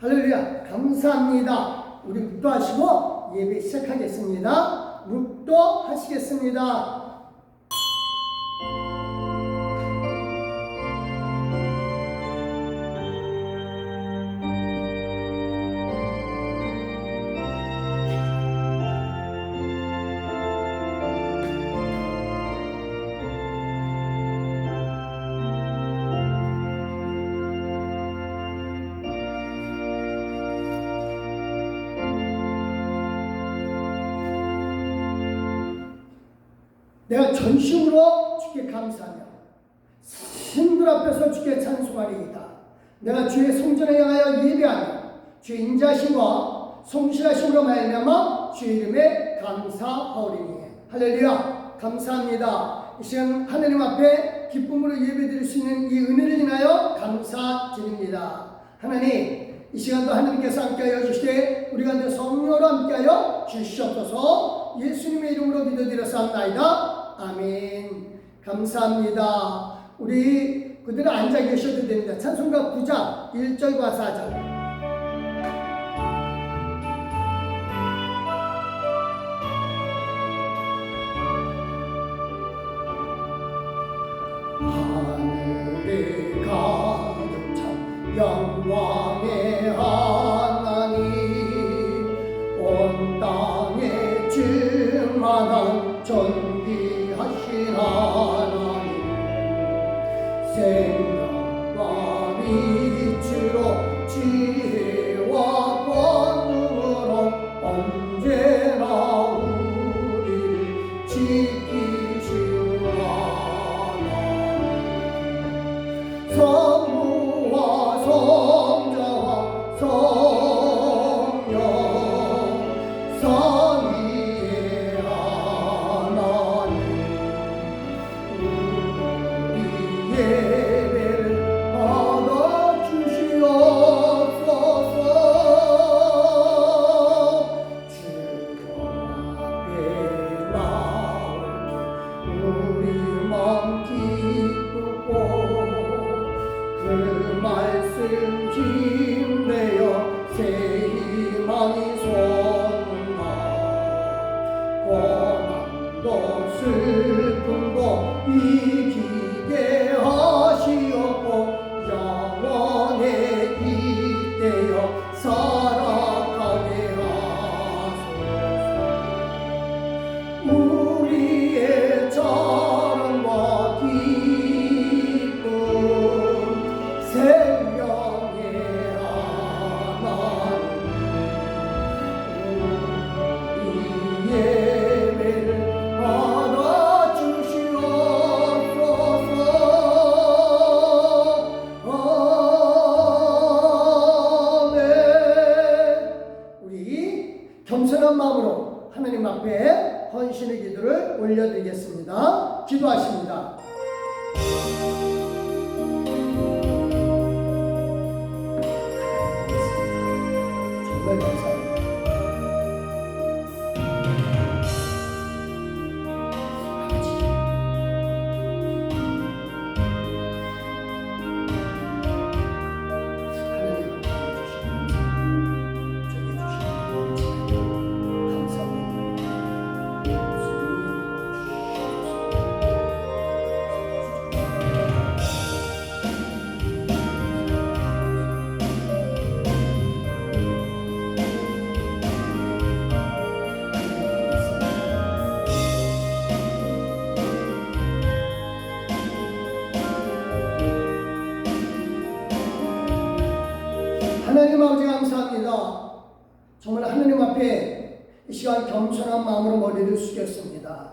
할렐루야. 감사합니다. 우리 묵도하시고 예배 시작하겠습니다. 묵도하시겠습니다. 내가 전심으로 주께 감사하며 신들 앞에서 주께 찬송하리이다. 내가 주의 성전에 향하여 예배하며 주의 인자하심과 성실하심으로 말미암아 주의 이름에 감사하오리니. 할렐루야. 감사합니다. 이 시간 하나님 앞에 기쁨으로 예배드릴 수 있는 이 은혜를 인하여 감사드립니다. 하나님, 이 시간도 하나님께서 함께하여 주시되 우리 가운데 성령으로 함께하여 주시옵소서. 예수님의 이름으로 기도드렸사옵나이다. 아멘. 감사합니다. 우리 그대로 앉아 계셔도 됩니다. 찬송가 9장 1절과 4절. 하늘에 가득 찬 영광의 하나님, 온 땅에 충만한 존귀하신 하나님, 생명과 빛으로 지혜와 권능으로 언제나 우리를 지키시는 하나님, 성부와 성자와 성령 삼위의 하나님, 우리 예배를 받아주시옵소서. 주 앞에 나올 때 우리 맘 기쁘고 그 말씀 힘내어 새 희망이 솟는다. 고난도 슬픔도 이기게 하시옵고 영원에 잇대어 살아가게 하소서. 우리의 자랑과 기쁨, 생명의 하나님, 우리 예배를 받아주시옵소서. 아멘. 우리 겸손한 마음으로 하나님 앞에 헌신의 기도를 올려드리겠습니다. 기도하십니다. 정말 감사합니다. 하나님 아버지 감사합니다. 정말 하나님 앞에 이 시간 겸손한 마음으로 머리를 숙였습니다.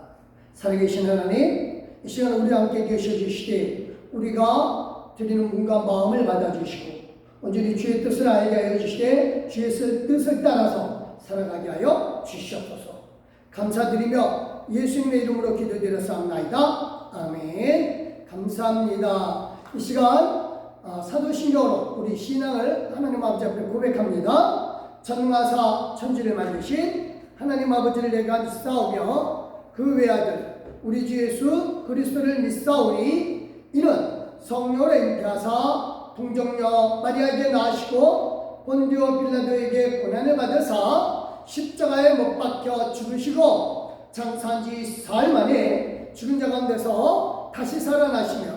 살아계신 하나님, 이 시간 우리 함께 계셔주시되 우리가 드리는 몸과 마음을 받아주시고 온전히 주의 뜻을 알게 하여 주시되 주의 뜻을 따라서 살아가게 하여 주시옵소서. 감사드리며 예수님의 이름으로 기도드렸사옵나이다. 아멘. 감사합니다. 이 시간 사도신경으로 우리 신앙을 하나님 아버지 앞에 고백합니다. 전능하사 천지를 만드신 하나님 아버지를 내가 믿사오며 그 외아들 우리 주 예수 그리스도를 믿사오니 이는 성령으로 잉태하사 동정녀 마리아에게 낳으시고 본디오 빌라도에게 고난을 받으사 십자가에 못 박혀 죽으시고 장사한 지 사흘 만에 죽은 자 가운데서 다시 살아나시며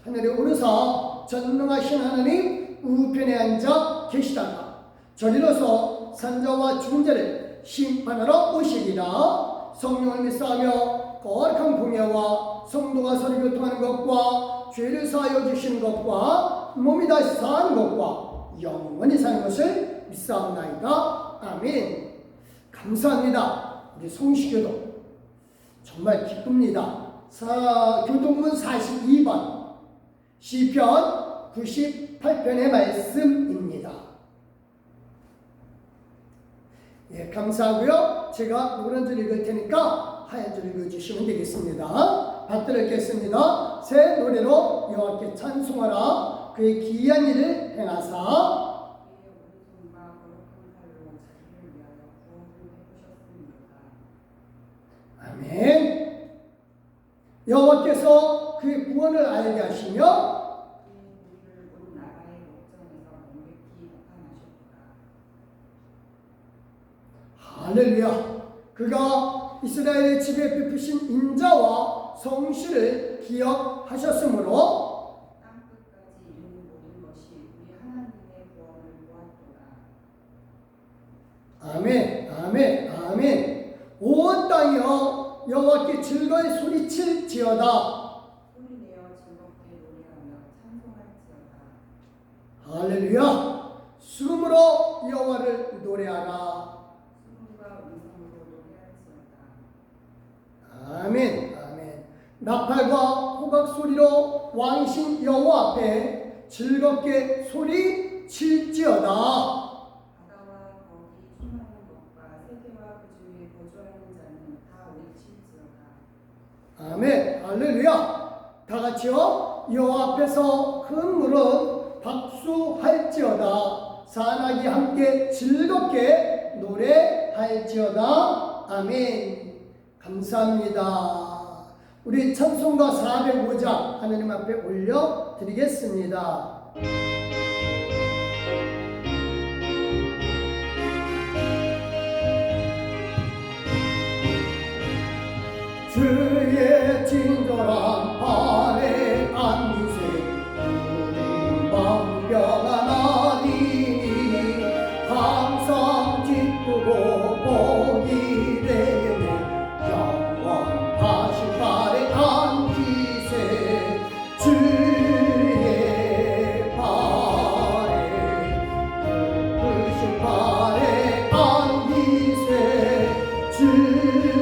하늘에 오르사 전능하신 하나님 우편에 앉아 계시다가 저리로서 산자와 죽은 자를 심판하러 오시리라. 성령을 믿사하며 거룩한 공예와 성도가 서로 교통하는 것과 죄를 사하여 주시는 것과 몸이 다시 사는 것과 영원히 사는 것을 믿사옵나이다. 아멘. 감사합니다. 우리 송시교도 정말 기쁩니다. 교동문 42번 시편 98편의 말씀입니다. 예, 감사하고요. 제가 노란 줄 읽을 테니까 하얀 줄 읽어주시면 되겠습니다. 받들어 읽겠습니다. 새 노래로 여호와께 찬송하라. 그의 기이한 일을 행하사. 아멘. 여호와께서 그의 구원을 알게 하시며 할렐루야. 그가 이스라엘의 집에 베푸신 인자와 성실을 기억하셨으므로 땅끝까지 이르는 모든 것이 우리 하나님의 구원을 보았도다. 아멘, 아멘, 아멘. 온 땅이여 여호와께 즐거이 소리칠지어다. 소리내어 즐겁게 노래하며 찬송할지어다. 할렐루야. 수금으로 여호와를 노래하라. 수금과 음성으로 노래할지어다. 아멘, 아멘. 나팔과 호각 소리로 왕이신 여호와 앞에 즐겁게 소리칠지어다. 바다와 거기 충만한 것과 세계와 그 중에 거주하는 자는 다 외칠지어다. 아멘, 할렐루야. 다 같이요. 여호와 앞에서 큰 물은 박수할지어다. 사나기 함께 즐겁게 노래할지어다. 아멘. 감사합니다. 우리 찬송가 405장 하나님 앞에 올려드리겠습니다. 주의 친절한 발에 안기세 우리 마음 평안하리니 항상 기쁘고 복이 되네 영원하신 발에 안기세 주의 발에 크신 발에 안기세 주의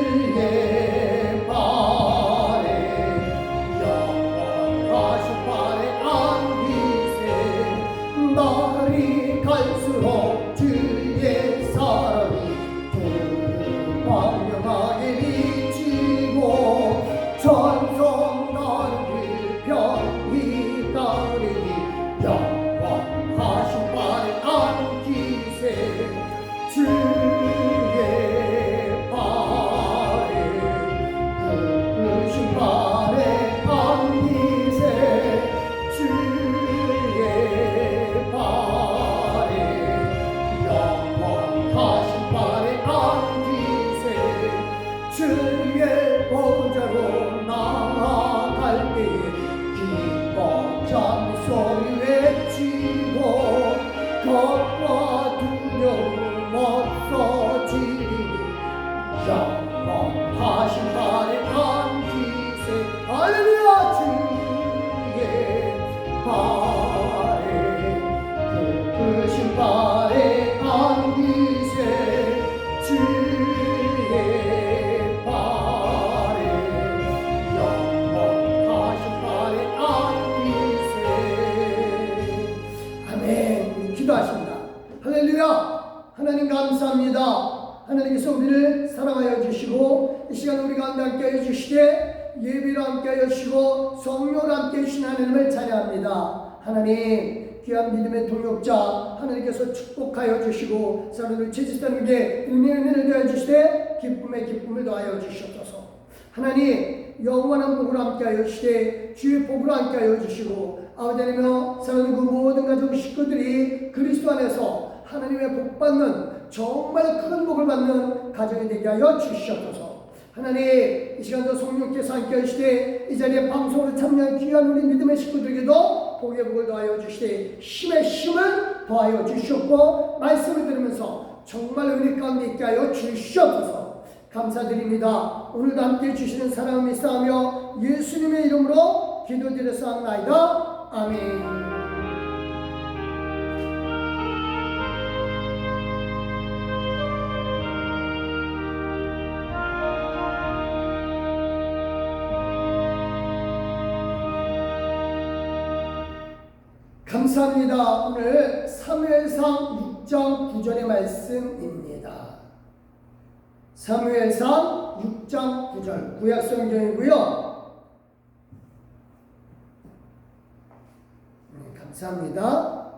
날이 갈수록 주의 사랑이 더 광명하게 비치고 전성 나를 편히 따르니 영원하신 발에 안기세 주의 발에 크신 발에 안기세 주의 발에 영원하신 발에 안기세 주의 보좌로 나아갈 때에 기뻐 잠 소리 외치고 겁과 두려움 없어지리니 영원하신 발에 안기세 할렐루야 주의 발에 크신 발에 안기세 주의 발에 영원하신 발에 안기세 아멘. 기도하십니다. 할렐루야. 하나님 감사합니다. 하나님께서 우리를 사랑하여 주시고 이 시간 우리 가운데 함께하여 주시되 예배로 함께하여 주시고 성령으로 함께해 주신 하나님을 찬양합니다. 하나님 귀한 믿음의 동역자 하나님께서 축복하여 주시고 사람을 죄짓다는 게 은혜를 더하여 주시되 기쁨에 기쁨을 더하여 주시옵소서. 하나님 영원한 복으로 함께하여 주시되 주의 복으로 함께하여 주시고 아버지 하나님여 사랑하는 그 모든 가족 식구들이 그리스도 안에서 하나님의 복 받는 정말 큰 복을 받는 가정이 되게 하여 주시옵소서. 하나님, 이 시간도 성령께서 함께 하시되 이 자리에 방송을 참여한 귀한 우리 믿음의 식구들에게도 복의 복을 더하여 주시되 힘의 힘을 더하여 주시옵고 말씀을 들으면서 정말 은혜 가운데 있게 하여 주시옵소서. 감사드립니다. 오늘도 함께 해주시는 사랑을 믿사하며 예수님의 이름으로 기도드렸사옵나이다. 아멘. 감사합니다. 오늘 사무엘상 6장 9절의 말씀입니다. 사무엘상 6장 9절 구약성경이고요. 감사합니다.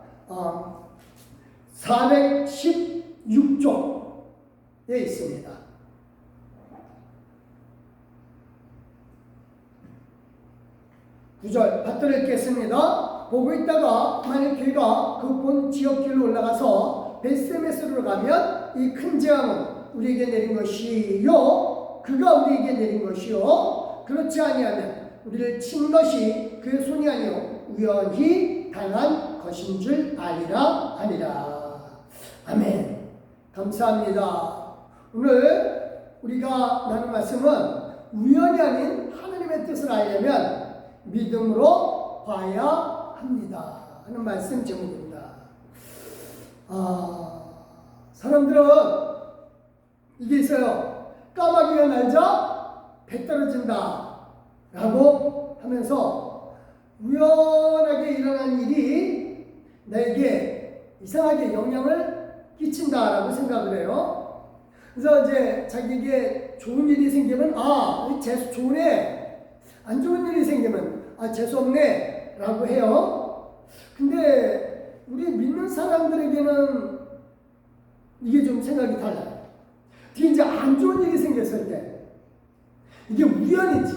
416쪽에 있습니다. 구절 받들어 읽겠습니다. 보고 있다가 만일 그가 그 본 지역길로 올라가서 벳세메스로 가면 이 큰 재앙은 우리에게 내린 것이요 그가 우리에게 내린 것이요 그렇지 아니하면 우리를 친 것이 그의 손이 아니요 우연히 당한 것인 줄 아니라 하니라. 아멘. 감사합니다. 오늘 우리가 나눈 말씀은 우연이 아닌 하나님의 뜻을 알려면 믿음으로 봐야 합니다 하는 말씀 제목입니다. 사람들은 이게 있어요. 까마귀가 날자 배 떨어진다 라고 하면서 우연하게 일어난 일이 나에게 이상하게 영향을 끼친다 라고 생각을 해요. 그래서 이제 자기에게 좋은 일이 생기면 재수 좋네, 안 좋은 일이 생기면 재수없네 라고 해요. 근데 우리 믿는 사람들에게는 이게 좀 생각이 달라요. 특히 이제 안 좋은 일이 생겼을 때 이게 우연인지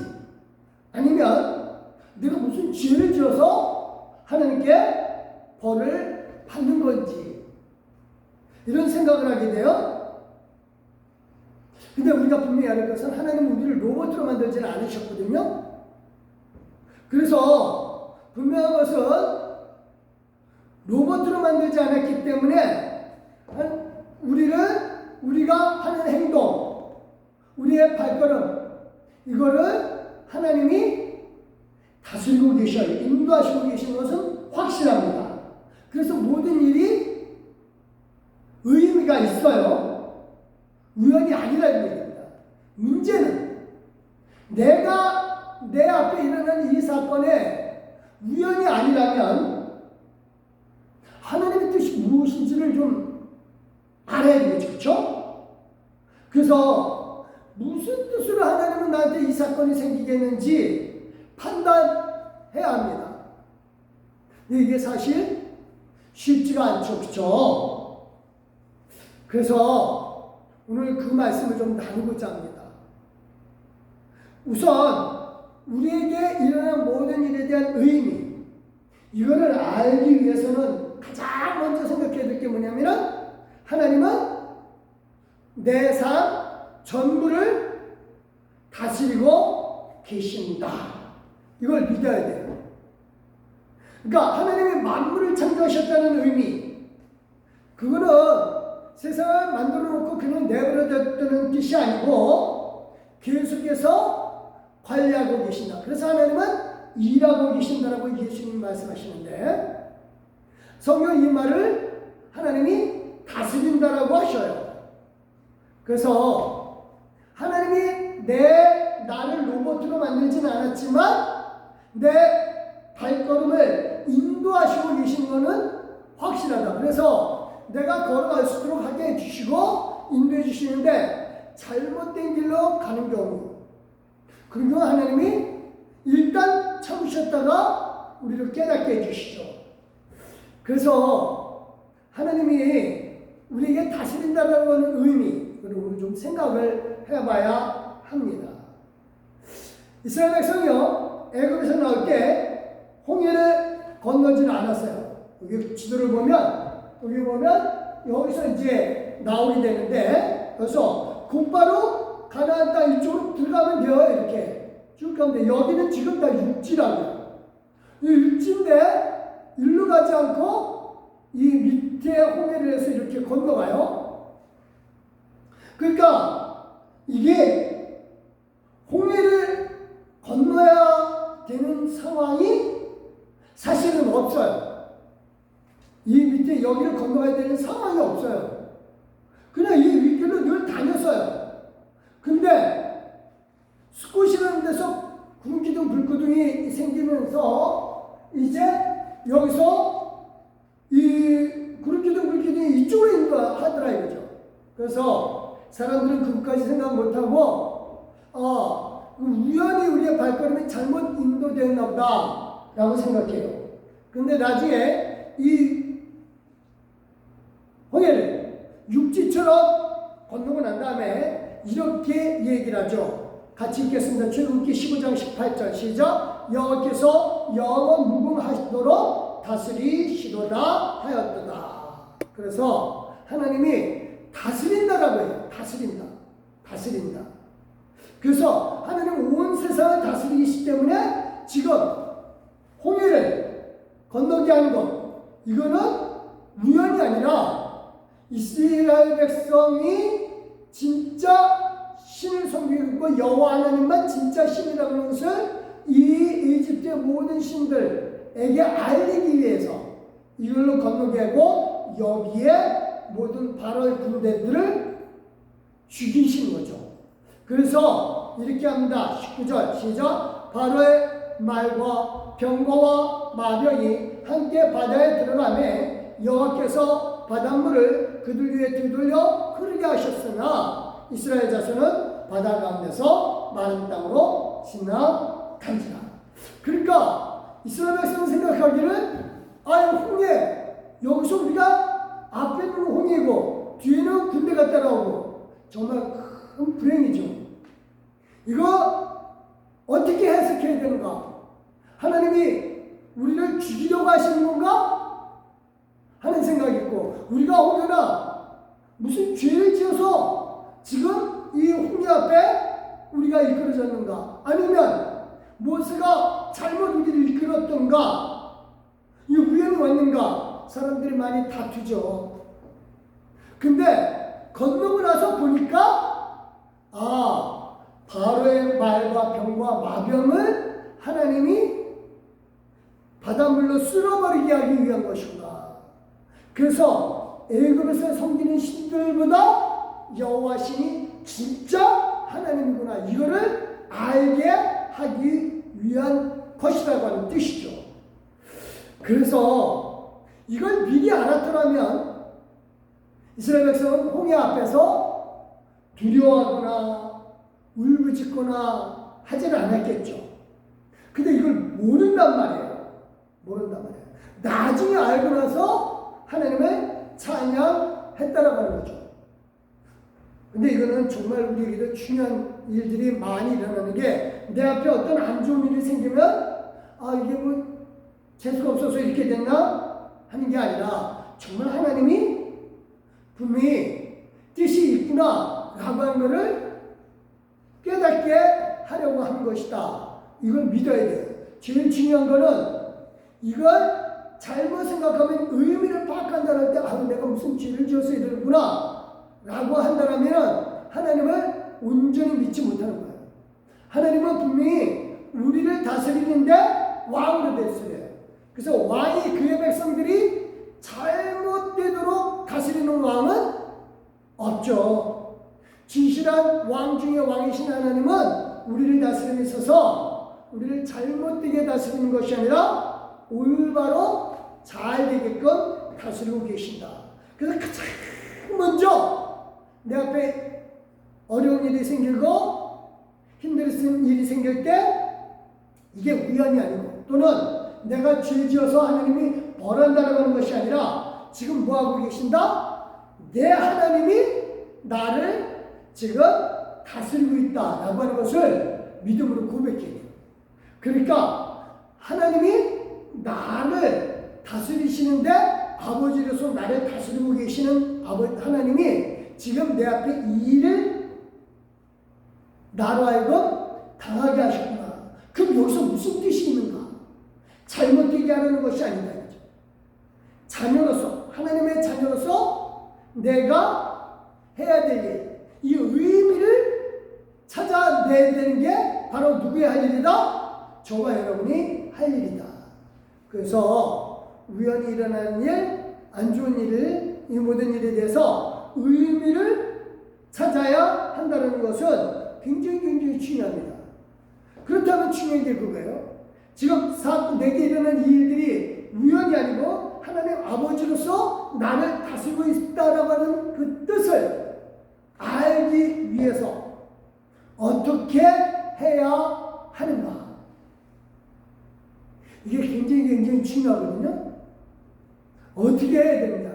아니면 내가 무슨 죄를 지어서 하나님께 벌을 받는 건지 이런 생각을 하게 돼요. 근데 우리가 분명히 알 것은 하나님은 우리를 로봇으로 만들지는 않으셨거든요. 그래서 분명한 것은 로봇으로 만들지 않았기 때문에 우리가 하는 행동, 우리의 발걸음 이거를 하나님이 다스리고 계셔요. 인도하시고 계신 것은 확실합니다. 그래서 모든 일이 의미가 있어요. 우연이 아니라는 얘기입니다. 문제는 내가 내 앞에 일어난 이 사건에 우연이 아니라면 하나님의 뜻이 무엇인지를 좀 알아야 되겠죠. 그렇죠? 그래서 무슨 뜻으로 하나님은 나한테 이 사건이 생기겠는지 판단해야 합니다. 이게 사실 쉽지가 않죠. 그렇죠? 그래서 오늘 그 말씀을 좀 나누고자 합니다. 우선 우리에게 일어난 모든 일에 대한 의미, 이거를 알기 위해서는 가장 먼저 생각해야 될 게 뭐냐면 하나님은 내 삶 전부를 다스리고 계신다. 이걸 믿어야 돼요. 그러니까 하나님이 만물을 창조하셨다는 의미, 그거는 세상을 만들어 놓고 그냥 내버려뒀다는 뜻이 아니고 계속해서 관리하고 계신다. 그래서 하나님은 일하고 계신다라고 예수님 말씀하시는데 성경 이 말을 하나님이 다스린다라고 하셔요. 그래서 하나님이 나를 로봇으로 만들지는 않았지만 내 발걸음을 인도하시고 계신 것은 확실하다. 그래서 내가 걸어갈 수 있도록 하게 해주시고 인도해 주시는데 잘못된 길로 가는 경우, 그런 경우 하나님이 일단 참으셨다가 우리를 깨닫게 해주시죠. 그래서 하나님이 우리에게 다스린다는 의미, 그리고 좀 생각을 해봐야 합니다. 이스라엘 백성이요, 애굽에서 나올 때 홍해를 건너지는 않았어요. 여기 지도를 보면, 여기 보면 여기서 이제 나오게 되는데, 그래서 곧바로 가나안 땅 이쪽으로 들어가면 돼요. 이렇게 쭉 가면 돼요. 여기는 지금 다 육지라고요. 이 육지인데 일로 가지 않고 이 밑에 홍해를 해서 이렇게 건너가요. 그러니까 이게 홍해를 건너야 되는 상황이 사실은 없어요. 이 밑에 여기를 건너가야 되는 상황이 없어요. 그냥 이 윗길로 늘 다녔어요. 근데 스콧이라는 데서 구름기둥 불기둥이 생기면서 이제 여기서 이 구름기둥 불기둥이 이쪽으로 있는 거 하더라 이거죠. 그래서 사람들은 그것까지 생각 못하고 우연히 우리의 발걸음이 잘못 인도되었나 보다 라고 생각해요. 근데 나중에 이 홍해를 육지처럼 건너고 난 다음에 이렇게 얘기를 하죠. 같이 읽겠습니다. 출애굽기 15장 18절 시작. 여호와께서 영원 무궁하시도록 다스리시도다 하였도다. 그래서 하나님이 다스린다라고 해요. 다스린다. 그래서 하나님은 온 세상을 다스리시기 때문에 지금 홍해를 건너게 하는 것, 이거는 우연이 아니라 이스라엘 백성이 진짜 신을 섬기고 여호와 하나님만 진짜 신이라고 하는 것을 이 이집트의 모든 신들에게 알리기 위해서 이걸로 건너게 하고 여기에 모든 바로의 군대들을 죽이신 거죠. 그래서 이렇게 합니다. 19절 시작. 바로의 말과 병거와 마병이 함께 바다에 들어가매 여호와께서 바닷물을 그들 위에 되돌려 흐르게 하셨으나 이스라엘 자손은 바다 가운데서 마른 땅으로 지나간지라. 그러니까 이스라엘 백성은 생각하기는 홍해, 여기서 우리가 앞에 있는 홍해고 뒤에는 군대가 따라오고 정말 큰 불행이죠. 이거 어떻게 해석해야 되는가? 하나님이 우리를 죽이려고 하시는 건가? 하는 생각이 있고, 우리가 혹여나 무슨 죄를 지어서 지금 이 홍해 앞에 우리가 이끌어졌는가? 아니면 모세가 잘못 우리를 이끌었던가? 이 우연이 왔는가? 사람들이 많이 다투죠. 근데 건너고 나서 보니까 바로의 말과 병과 마병을 하나님이 바닷물로 쓸어버리게 하기 위한 것인가. 그래서 애굽에서 섬기는 신들보다 여호와 신이 진짜 하나님이구나, 이거를 알게 하기 위한 것이라고 하는 뜻이죠. 그래서 이걸 미리 알았더라면 이스라엘 백성은 홍해 앞에서 두려워하거나 울부짖거나 하지는 않았겠죠. 근데 이걸 모른단 말이에요. 나중에 알고 나서 하나님을 찬양했다라고 하는 거죠. 근데 이거는 정말 우리에게도 중요한 일들이 많이 일어나는 게, 내 앞에 어떤 안 좋은 일이 생기면 이게 뭐 재수가 없어서 이렇게 됐나 하는 게 아니라 정말 하나님이 분명히 뜻이 있구나 라고 하는 것을 깨닫게 하려고 하는 것이다. 이걸 믿어야 돼요. 제일 중요한 거는 이걸 잘못 생각하면 의미를 파악한다는 때 내가 무슨 죄를 지어서 이러구나 라고 한다면 하나님을 온전히 믿지 못하는 거예요. 하나님은 분명히 우리를 다스리는데 왕으로 됐어요. 그래서 왕이, 그의 백성들이 잘못되도록 다스리는 왕은 없죠. 진실한 왕 중에 왕이신 하나님은 우리를 다스림에 있어서 우리를 잘못되게 다스리는 것이 아니라 올바로 잘 되게끔 다스리고 계신다. 그래서 가장 먼저 내 앞에 어려운 일이 생기고 힘든 일이 생길 때 이게 우연이 아니고, 또는 내가 죄 지어서 하나님이 벌한다는 하는 것이 아니라 지금 뭐하고 계신다? 내 하나님이 나를 지금 다스리고 있다라고 하는 것을 믿음으로 고백해야 돼요. 그러니까 하나님이 나를 다스리시는데 아버지로서 나를 다스리고 계시는 하나님이 지금 내 앞에 이 일을 나로 하여금 당하게 하셨구나. 그럼 여기서 무슨 뜻이 있는가? 잘못되게 하려는 것이 아니다. 자녀로서, 하나님의 자녀로서 내가 해야 될 일, 이 의미를 찾아내야 되는 게 바로 누구의 할 일이다? 저와 여러분이 할 일이다. 그래서 우연히 일어나는 일, 안 좋은 일을, 이 모든 일에 대해서 의미를 찾아야 한다는 것은 굉장히 중요합니다. 그렇다면 중요한 게 그거예요. 지금 내게 일어난 이 일들이 우연이 아니고 하나님 아버지로서 나를 다스리고 있다라고 하는 그 뜻을 알기 위해서 어떻게 해야 하는가? 이게 굉장히 중요하거든요. 어떻게 해야 됩니다.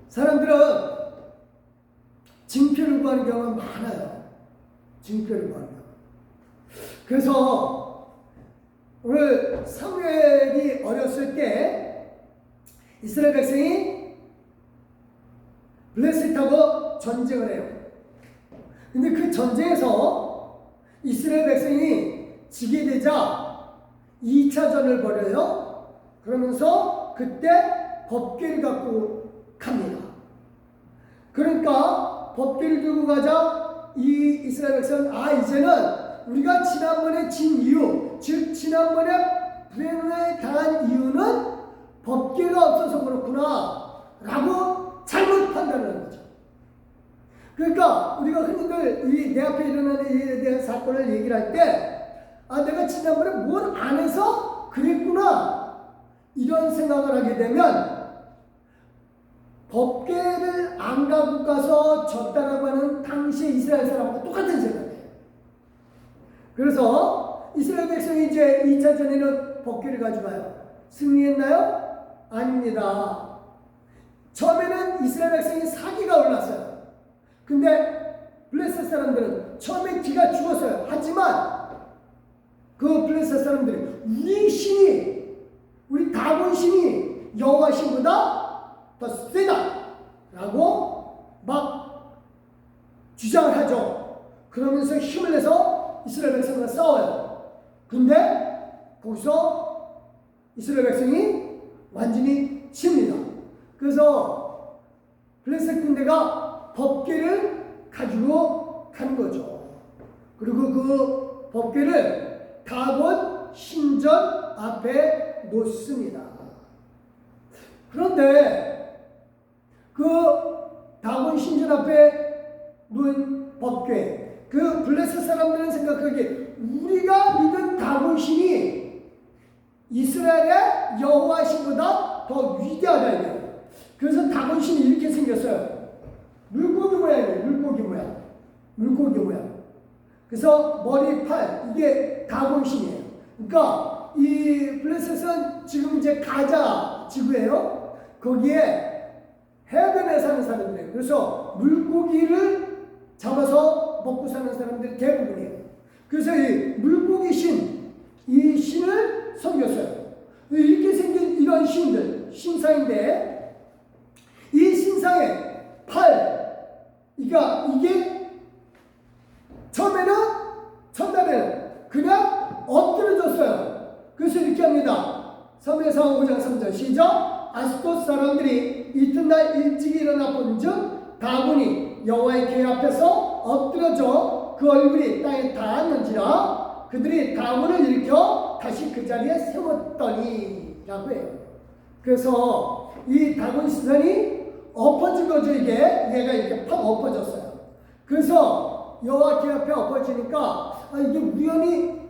사람들은 징표를 구하는 경우가 많아요. 징표를 구하는 경우. 그래서 오늘 사무엘이 어렸을 때 이스라엘 백성이 블레셋하고 전쟁을 해요. 근데 그 전쟁에서 이스라엘 백성이 지게 되자 2차전을 벌여요. 그러면서 그때 법궤를 갖고 갑니다. 그러니까 법궤를 들고 가자 이 이스라엘 백성은 이제는 우리가 지난번에 진 이유, 즉 지난번에 불행을 당한 이유는 법궤가 없어서 그렇구나 라고 잘못 판단하는 거죠. 그러니까 우리가 흔히들 내 앞에 일어나는 일에 대한 사건을 얘기를 할 때 내가 지난번에 뭘 안 해서 그랬구나 이런 생각을 하게 되면 법궤를 안 갖고 가서 졌다라고 하는 당시의 이스라엘 사람과 똑같은 생각이에요. 그래서 이스라엘 백성이 이제 2차전에는 법궤를 가져가요. 승리했나요? 아닙니다. 처음에는 이스라엘 백성이 사기가 올랐어요. 근데 블레셋 사람들은 처음에 기가 죽었어요. 하지만 그 블레셋 사람들이 우리 다곤 신이 여호와 신보다 더 세다 라고 막 주장을 하죠. 그러면서 힘을 내서 이스라엘 백성과 싸워요. 근데 거기서 이스라엘 백성이 완전히 칩니다. 그래서 블레셋 군대가 법궤를 가지고 간 거죠. 그리고 그 법궤를 다곤 신전 앞에 놓습니다. 그런데 그 다곤 신전 앞에 놓은 법궤, 그 블레셋 사람들은 생각하기에 우리가 믿은 다곤 신이 이스라엘의 여호와 신보다 더 위대하다 이거예요. 그래서 다곤 신이 이렇게 생겼어요. 물고기 모양이에요. 물고기 모양. 그래서 머리, 팔 이게 다곤 신이에요. 그러니까 이 블레셋은 지금 이제 가자 지구예요. 거기에 해변에 사는 사람들이에요. 그래서 물고기를 잡아서 먹고 사는 사람들이 대부분이에요. 그래서 이 물고기 신, 이 신을 섬겼어요. 이렇게 생긴 이런 신사인데 이 신상의 팔, 그러니까 이게 첫날에는 그냥 엎드려졌어요. 그래서 이렇게 합니다. 사무엘상 5장 3절 시작. 아스돗 사람들이 이튿날 일찍 일어나 본즉 다곤이 여호와의 궤 앞에서 엎드려져 그 얼굴이 땅에 닿았는지라 그들이 다곤을 일으켜 다시 그 자리에 세웠더니 라고 해요. 그래서 이 다곤 신상이 엎어진 거죠. 얘가 이렇게 팍 엎어졌어요. 그래서 여호와 궤 앞에 엎어지니까 이게 우연히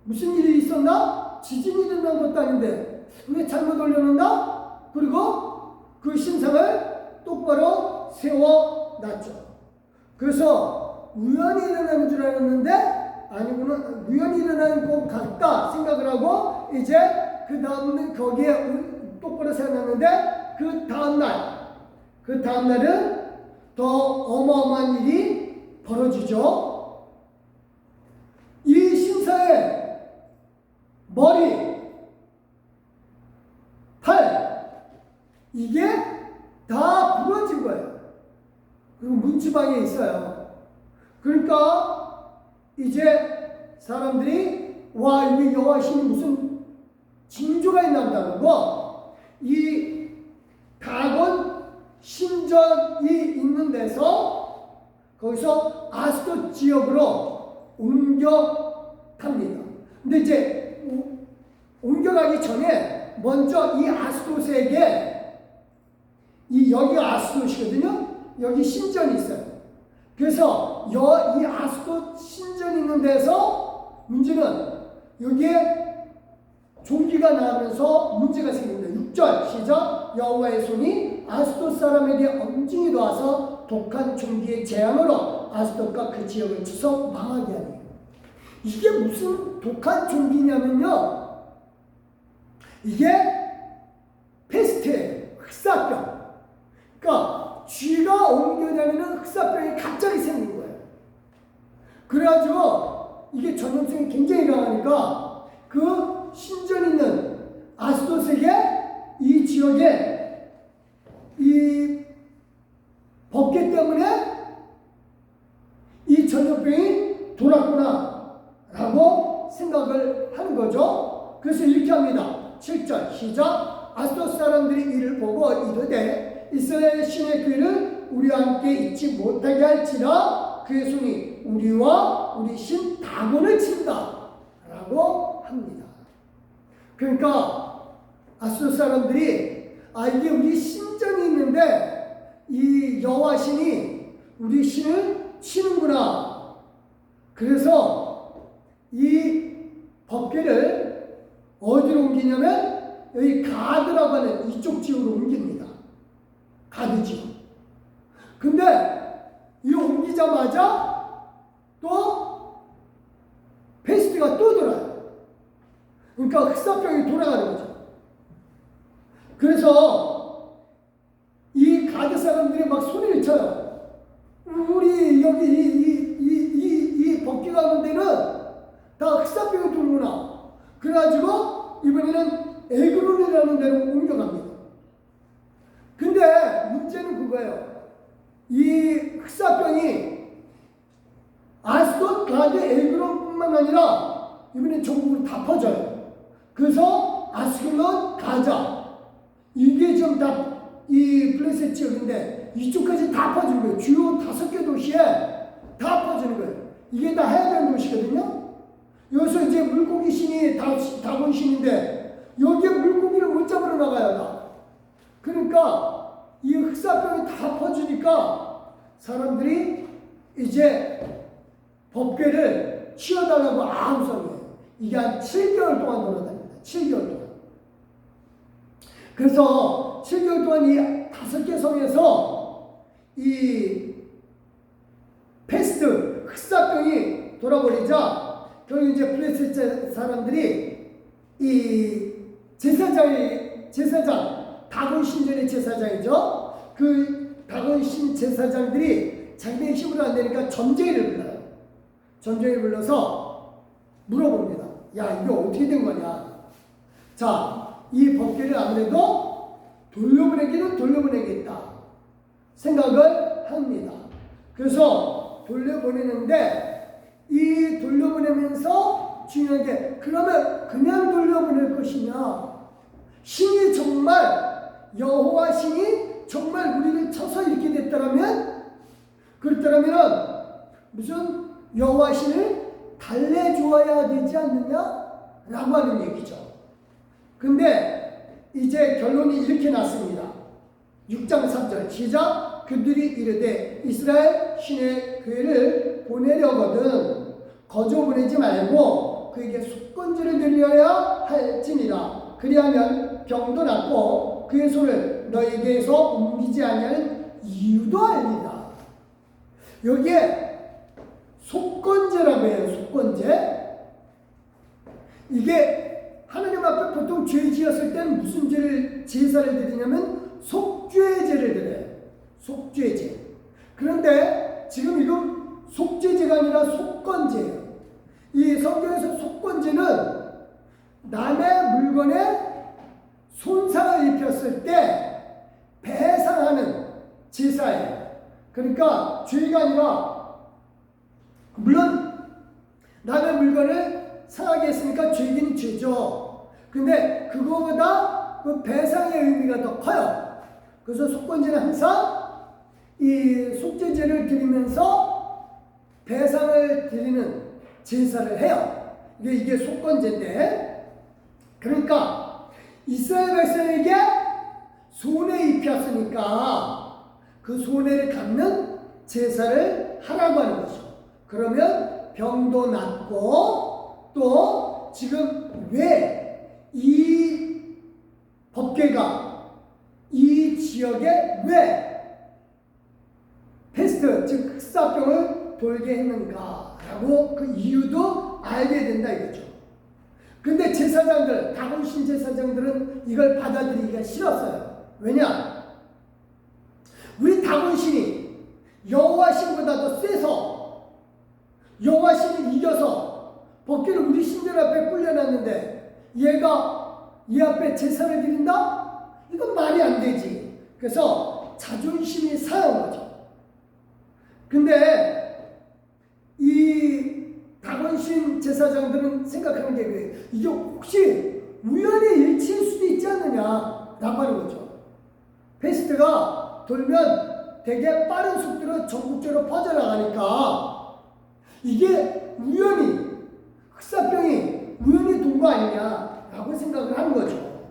무슨 일이 있었나? 지진이 일어난 것도 아닌데 왜 잘못 올려놓나? 그리고 그 신상을 똑바로 세워놨죠. 그래서 우연히 일어나는 줄 알았는데 아니구나, 우연히 일어나는 것 같다 생각을 하고 이제 그 다음에 거기에 똑바로 세워놨는데 그 다음날은 더 어마어마한 일이 벌어지죠. 이 신사의 머리, 팔, 이게 다 부러진 거예요. 그리고 문지방에 있어요. 그러니까 이제 사람들이 와, 이게 여호와신이 무슨 징조가 있나 보다 그러고, 이 다곤 신전이 있는 데서 거기서 아스돗 지역으로 옮겨갑니다. 근데 이제 옮겨가기 전에 먼저 이 아스돗에게, 여기가 아스돗이거든요. 여기 신전이 있어요. 그래서 이 아스돗 신전 있는 데서 문제는 여기에 종기가 나면서 문제가 생깁니다. 6절 시작. 여호와의 손이 아스돗 사람에게 엄중히 닿아서 독한 종기의 재앙으로 아스돗과 그 지역을 치서 망하게 하니. 이게 무슨 독한 종기냐면요, 이게 페스트예요. 흑사병. 그러니까 쥐가 옮겨다니는 흑사병이 갑자기 생긴 거예요. 그래가지고 이게 전염성이 굉장히 강하니까 그 신전 있는 아스돗에게, 이 지역에 이 법계 때문에 이 전염병이 돌았구나 라고 생각을 하는 거죠. 그래서 이렇게 합니다. 7절 시작. 아스돗 사람들이 이를 보고 이르되 이스라엘 신의 괴를 우리와 함께 잊지 못하게 할지라 그의 손이 우리와 우리 신 다곤을 친다 라고 합니다. 그러니까 아스돗 사람들이 이게 우리 신전이 있는데 이 여호와 신이 우리 신을 치는구나. 그래서 이 법궤를 어디로 옮기냐면 여기 가드라고 하는 이쪽 지역으로 옮깁니다. 가드 지역. 근데 이 옮기자마자 또 페스트가 또 돌아요. 그러니까 흑사병이 돌아가는 거죠. 그래서 이 가드 사람들이 막 소리를 쳐요. 우리 여기 이 법궤가 오는 데는 다 흑사병이 돌구나. 그래가지고 이번에는 에그론이라는 데로 옮겨갑니다. 근데 문제는 그거예요. 이 흑사병이 아스돗, 가드, 에그론뿐만 아니라 이번엔 전국으로 다 퍼져요. 그래서 아스kel론, 가자, 이게 지금 다 이 블레셋 지역인데 이쪽까지 다 퍼지는 거예요. 주요 5개 도시에 다 퍼지는 거예요. 이게 다 해야 되는 도시거든요. 여기서 이제 물고기 신이 다곤 신인데 여기에 물고기를 못 잡으러 나가요. 다. 그러니까 이 흑사병이 다 퍼지니까 사람들이 이제 법궤를 치워달라고 아우성해요. 이게 한 7개월 동안 돌아다닙니다. 7개월 동안. 그래서 7개월 동안 이 5개 성에서 이 페스트, 흑사병이 돌아버리자 결국 이제 블레셋 사람들이 이 제사장, 다곤 신전의 제사장이죠. 그 다곤 신 제사장들이 자기네 힘으로 안 되니까 점쟁이를 불러요. 점쟁이를 불러서 물어봅니다. 야, 이거 어떻게 된 거냐? 자, 이 법궤를 아무래도 돌려보내기는 돌려보내겠다 생각을 합니다. 그래서 돌려보내는데 이 돌려보내면서 중요한 게, 그러면 그냥 돌려보낼 것이냐? 신이 정말, 여호와 신이 정말 우리를 쳐서 이렇게 됐더라면, 그렇다면 무슨 여호와 신을 달래주어야 되지 않느냐라고 하는 얘기죠. 근데 이제 결론이 이렇게 났습니다. 6장 3절 시작. 그들이 이르되 이스라엘 신의 교회를 보내려거든 거저 보내지 말고 그에게 속건제를 드려야 할지니라. 그리하면 병도 낫고 그의 손을 너에게서 옮기지 아니하는 이유도 알리라. 여기에 속건제라고 해요. 속건제. 이게 하나님 앞에 보통 죄 지었을 때는 무슨 제사를 드리냐면 속죄제를 드려요. 속죄제. 그런데 지금 이건 속죄제가 아니라 속건제예요. 이 성경에서 속건제는 남의 물건에 손상을 입혔을 때 그러니까 죄가 아니라, 물론 남의 물건을 상하게 했으니까 죄긴 죄죠. 근데 그거보다 그 배상의 의미가 더 커요. 그래서 속건제는 항상 이 속죄제를 드리면서 배상을 드리는 제사를 해요. 이게 속건제인데, 그러니까 이스라엘 백성에게 손해 입혔으니까 그 손해를 갚는 제사를 하라고 하는 거죠. 그러면 병도 낫고, 또 지금 왜 이 법궤가 이 지역에 왜 패스트, 즉 흑사병을 돌게 했는가라고 그 이유도 알게 된다 이거죠. 근데 제사장들, 다곤신 제사장들은 이걸 받아들이기가 싫었어요. 왜냐? 우리 다곤신이 여호와신보다 더 세서 여호와신을 이겨서 법궤를 우리 신들 앞에 꿀려놨는데 얘가 이 앞에 제사를 드린다? 이건 말이 안 되지. 그래서 자존심이 상한 거죠. 근데 이 다곤신 제사장들은 생각하는 게 그래요. 이게 혹시 우연의 일치일 수도 있지 않느냐라고 하는 거죠. 페스트가 돌면 되게 빠른 속도로 전국적으로 퍼져나가니까 이게 우연히, 흑사병이 우연히 돈 거 아니냐라고 생각을 하는 거죠.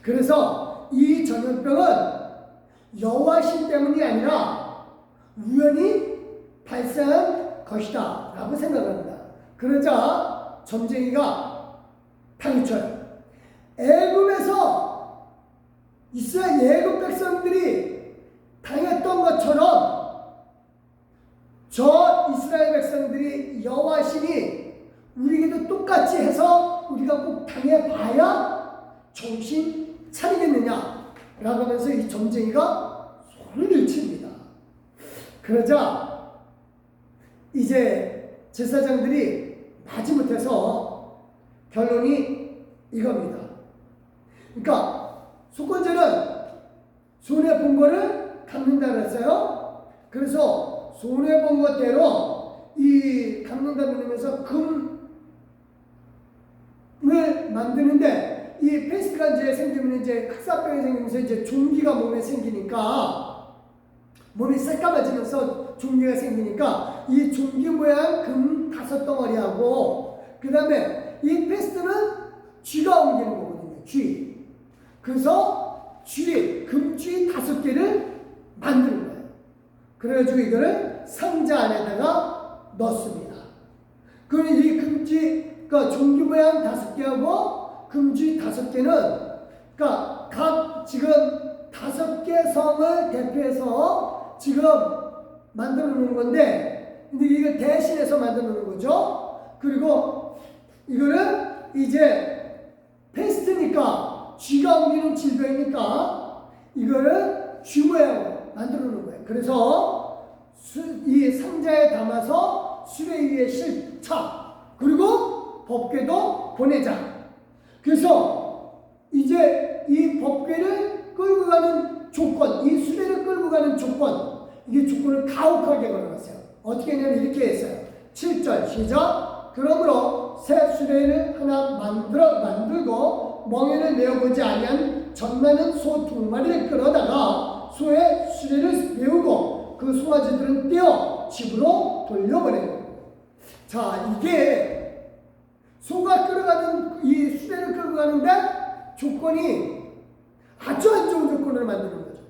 그래서 이 전염병은 여호와신 때문이 아니라 우연히 발생한 것이다 라고 생각합니다. 그러자 점쟁이가 파묻혀요. 애굽에서 이스라엘 애굽 백성들이 당했던 것처럼 저 이스라엘 백성들이 여호와신이 우리에게도 똑같이 해서 우리가 꼭 당해봐야 정신 차리겠느냐 라고 하면서 이 점쟁이가 소리를 칩니다. 그러자 이제 제사장들이 마지못해서 결론이 이겁니다. 그러니까 속건제는 손해본 거를 갚는다 그랬어요. 그래서 손해본 것대로 이 갚는다는 의미에서 금을 만드는데, 이 페스트가 이제 생기면 이제 흑사병이 생기면서 이제 종기가 몸에 생기니까, 몸이 새까매지면서 종기가 생기니까 이 종기 모양 금 5덩어리하고, 그 다음에 이 페스트는 쥐가 옮기는 거거든요. 쥐. 그래서 금쥐 5개를 만드는 거예요. 그래가지고 이거를 상자 안에다가 넣습니다. 그럼 이 금쥐, 그러니까 종기 모양 5개하고 금쥐 5개는, 그러니까 각 지금 5개 성을 대표해서 지금 만들어 놓은 건데, 근데 이걸 대신해서 만들어 놓은 거죠. 그리고 이거는 이제 페스트니까, 쥐가 옮기는 질병이니까 이거를 쥐 모양으로 만들어 놓은 거예요. 그래서 이 상자에 담아서 수레 위에 실차, 그리고 법궤도 보내자. 그래서 이제 이 법궤를 끌고 가는 조건, 이 수레를 끌고 가는 조건, 이게 조건을 가혹하게 걸어놨어요. 어떻게 했냐면 이렇게 했어요. 7절 시작. 그러므로 새 수레를 하나 만들고 멍에를 내어보지 아니한 젖나는 소 2마리를 끌어다가 소의 수레를 메우고 그 송아지들은 떼어 집으로 돌려보내고. 자, 이게 소가 끌어가는, 이 수레를 끌고 가는데 조건이 아주 안 좋은 조건을 만드는 거죠.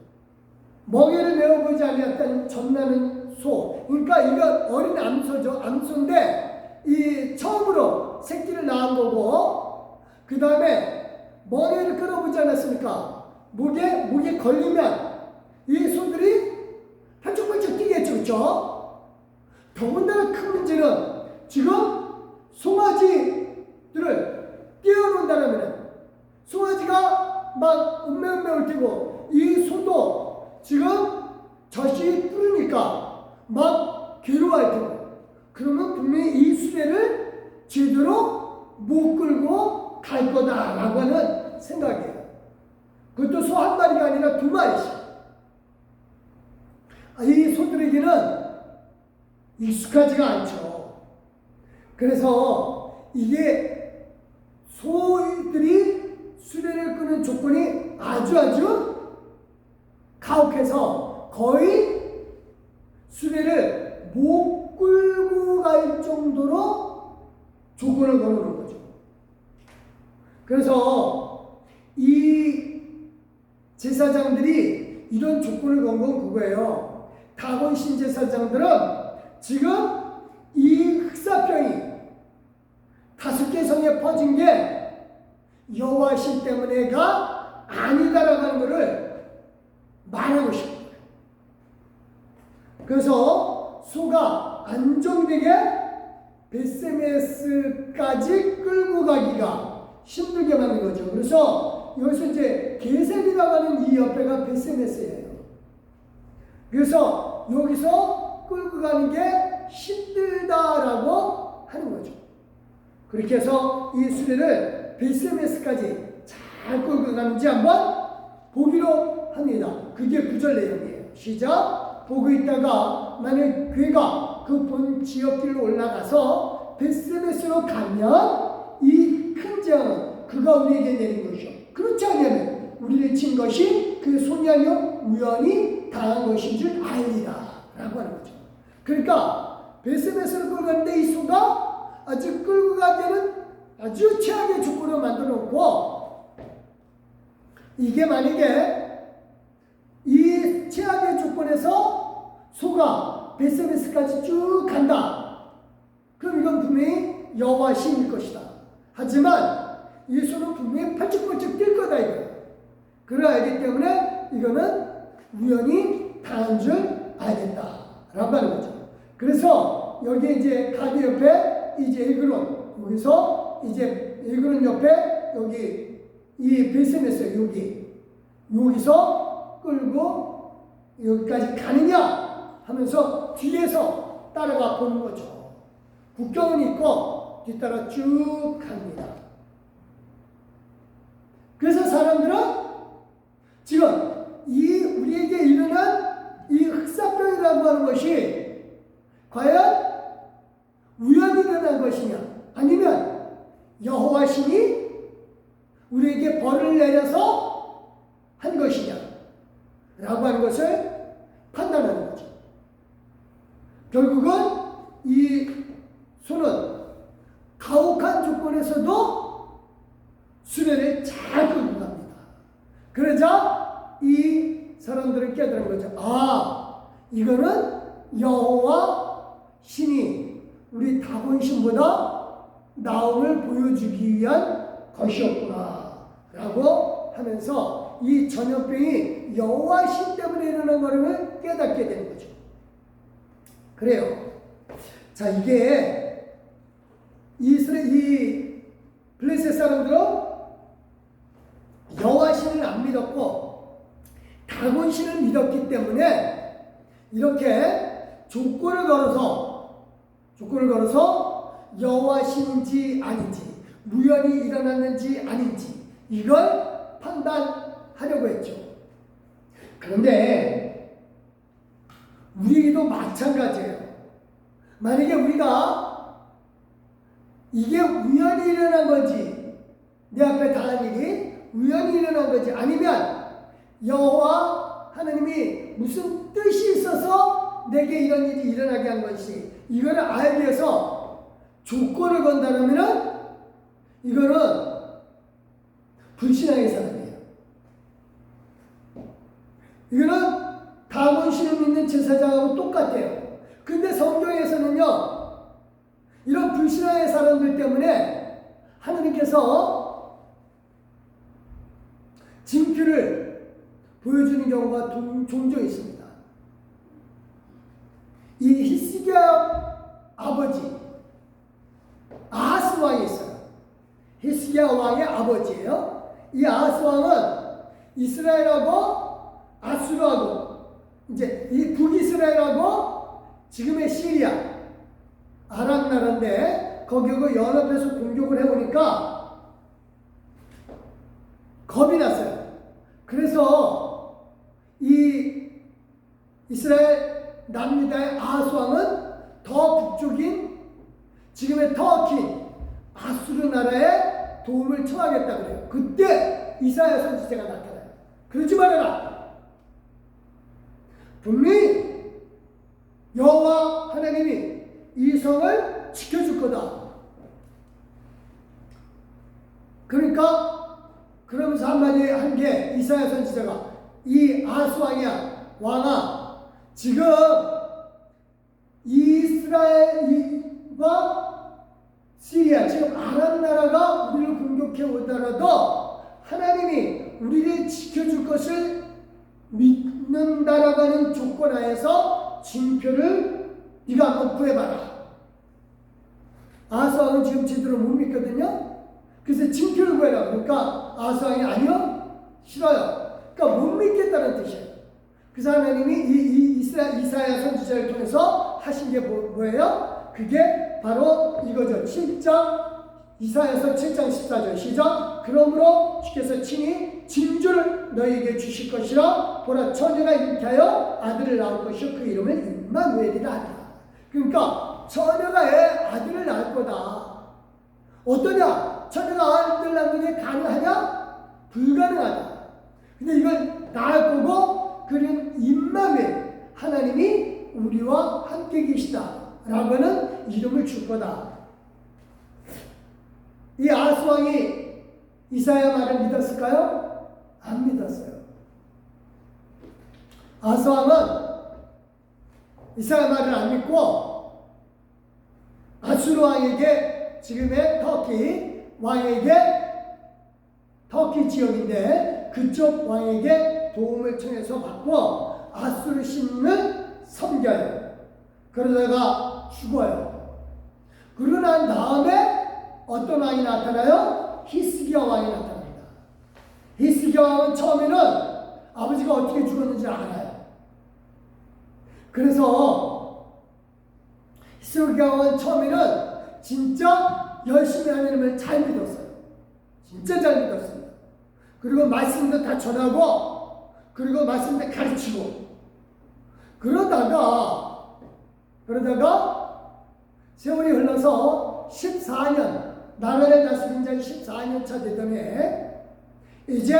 멍에를 메어보지 아니했던 젖나는 소. 그러니까 이거 어린 암소죠. 암소인데 이 처음으로 새끼를 낳은 거고, 그 다음에 멍에를 끌어보지 않았습니까? 목에 걸리면 이 소들이 펄쩍펄쩍 뛰겠죠. 그렇죠? 더군다나 큰 문제는 지금 송아지들을 띄워놓는다면 송아지가 막 음매음매 올 테고, 이 소도 지금 젖이 뿌르니까 막 괴로워할 테고, 그러면 분명히 이 수레를 제대로 못 끌고 갈 거다라고 하는 생각이에요. 그것도 소 한 마리가 아니라 2마리씩. 이 소들에게는 익숙하지가 않죠. 그래서 이게 소들이 수레를 끄는 조건이 아주 가혹해서 거의 수레를 못 끌고 갈 정도로 조건을 걸어놓은 거죠. 그래서 이 제사장들이 이런 조건을 건 건 그거예요. 다곤 신제사장들은 지금 이 흑사병이 5개 성에 퍼진 게 여호와 신 때문에가 아니다라고 하는 것을 말하고 싶어요. 그래서 소가 안정되게 벳세메스까지 끌고 가기가 힘들게 만든 거죠. 그래서 여기서 이제 게셀이라고 하는 이 옆에가 벳세메스예요. 그래서 여기서 끌고 가는 게 힘들다라고 하는 거죠. 그렇게 해서 이 수레를 벳세메스까지 잘 끌고 가는지 한번 보기로 합니다. 그게 9절 내용이에요. 시작. 보고 있다가 만약 그가 그 본 지역길로 올라가서 벳세메스로 가면 이 큰 재앙은 그가 우리에게 내린 것이요. 그렇지 않으면 우리를 친 것이 그 손이 아니요 우연히 당한 것인 줄 알리라 라고 하는 거죠. 그러니까 벳세메스를 끌고 가는데 이 소가 아주 끌고 가기에는 아주 최악의 조건을 만들어 놓고, 이게 만약에 이 최악의 조건에서 소가 벳세메스까지 쭉 간다. 그럼 이건 분명히 여호와 신일 것이다. 하지만 이 소는 분명히 펄쩍펄쩍 뛸 거다 이거예요. 그걸 알기 때문에 이거는 우연히 당한 줄 알겠다라고 하는 거죠. 그래서 여기 이제 가드 옆에 이제 에그론, 여기서 이제 에그론 옆에 여기 이 벳세메스 여기서 끌고 여기까지 가느냐 하면서 뒤에서 따라가 보는 거죠. 국경은 있고 뒤따라 쭉 갑니다. 그래서 사람들은 지금 이 우리에게 일어난 이 흑사병이라고 하는 것이 과연 우연히 일어난 것이냐, 아니면 여호와 신이 우리에게 벌을 내려서 한 것이냐 라고 하는 것을 판단하는 거죠. 결국은 이 소는 가혹한 조건에서도 수레를 잘 끌고 갑니다. 그러자 이 사람들은 깨달은 거죠. 아, 이거는 여호와 신이 우리 다곤 신보다 나음을 보여주기 위한 것이었구나 라고 하면서 이 전염병이 여호와 신 때문에 일어난 것을 깨닫게 되는 거죠. 그래요. 자, 이게 이 블레셋 사람들은 여호와 신을 안 믿었고 다곤 신을 믿었기 때문에 이렇게 조건을 걸어서 여호와 신인지 아닌지, 우연히 일어났는지 아닌지 이걸 판단하려고 했죠. 그런데 우리도 마찬가지예요. 만약에 우리가 이게 우연히 일어난 건지, 내 앞에 당한 일이 우연히 일어난 건지, 아니면 여호와 하나님이 무슨 뜻이 있어서 내게 이런 일이 일어나게 한 것이, 이거를 알기 위해서 조건을 건다면 이거는 불신앙의 사람이에요. 이거는 다곤 신을 믿는 제사장하고 똑같아요. 근데 성경에서는요, 이런 불신앙의 사람들 때문에 하나님께서 징표를 보여주는 경우가 종종 있습니다. 이 히스기야 아버지 아하스 왕이 있어요. 히스기야 왕의 아버지예요. 이 아하스 왕은 이스라엘하고 아수르하고, 이제 이 북이스라엘하고 지금의 시리아 아람 나라인데 거기하고 연합해서 공격을 해보니까 겁이 났어요. 그래서 이 이스라엘 남유다의 아하스 왕은 더 북쪽인 지금의 터키 아수르 나라에 도움을 청하겠다 그래요. 그때 이사야 선지자가 나타나요. 그러지 말아라. 분명히 여호와 하나님이 이 성을 지켜줄 거다. 그러니까 그러면서 한마디 한 게 이사야 선지자가 이 아하스 왕아 지금 이스라엘과 시리아 지금 아람 나라가 우리를 공격해 오더라도 하나님이 우리를 지켜줄 것을 믿는다라고 하는 조건 하에서 징표를 네가 한번 구해봐라. 아하스 왕은 지금 제대로 못 믿거든요. 그래서 징표를 구해라. 그러니까 아하스 왕이 아니요 싫어요. 그러니까 못 믿겠다는 뜻이에요. 그래서 하나님이 이사야 선지자를 통해서 하신 게 뭐예요? 그게 바로 이거죠. 7장 이사야서 7장 14절 시작. 그러므로 주께서 친히 징조를 너희에게 주실 것이라. 보라 처녀가 잉태하여 아들을 낳을 것이요 그 이름을 임마누엘이라 하리라. 그러니까 처녀가 아들을 낳을 거다. 어떠냐? 처녀가 아들 낳는 게 가능하냐? 불가능하다. 근데 이걸 낳을 거고 그는 임마누엘 하나님이 우리와 함께 계시다 라고는 이름을 줄 거다. 이 아하스 왕이 이사야 말을 믿었을까요? 안 믿었어요. 아하스 왕은 이사야 말을 안 믿고 아수르 왕에게 지금의 터키 왕에게 터키 지역인데 그쪽 왕에게 도움을 청해서 받고 아수르 신을 섬겨요. 그러다가 죽어요. 그러고 난 다음에 어떤 왕이 나타나요? 히스기야 왕이 나타납니다. 히스기야 왕은 처음에는 아버지가 어떻게 죽었는지 알아요. 그래서 히스기야 왕은 처음에는 진짜 열심히 하나님을 잘 믿었어요. 진짜 잘 믿었습니다. 그리고 말씀도 다 전하고 그리고 말씀도 가르치고 그러다가 세월이 흘러서 14년 나라를 다스린 지 14년 차 되더니 이제